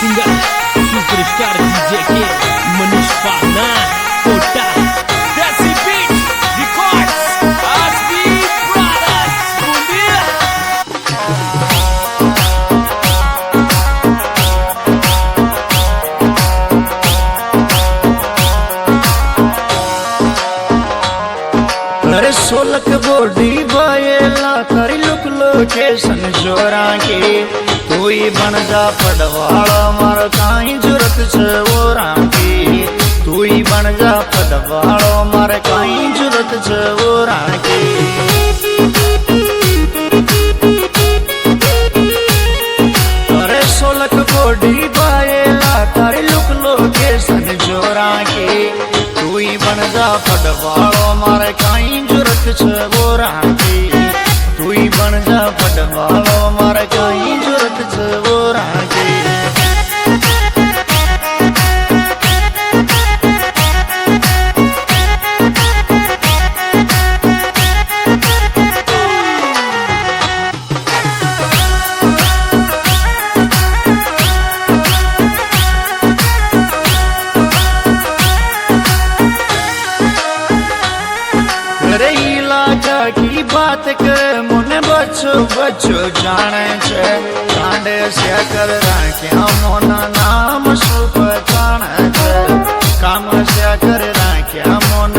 Singer superstar DJ के मनीष पाना कोटा देसी बीट रिकॉर्ड्स आसबी ब्रदर्स बुंदिया। अरे सोलक बॉडी बायला करी लुक लोकेशन जोरा के तू ही बन जा पडवाड़ा मार काई जरूरत छे ओरा की तू ही बन जा पडवाड़ा मार काई जरूरत छे ओरा की। अरे सोलक बॉडी बायला करी लुक लोकेशन जोरा के तू ही बन जा पडवाड़ा मार काई जरूरत छे ओरा की तू ही बन जा पडवाड़ा मार काई जरूरत छे ओरा की। अरे इलाका की बात के मुने बच्चो बच्चो जाने छे कांडे से कर राख्या मोना नाम सुप जाने छे काम से कर राख्या मोन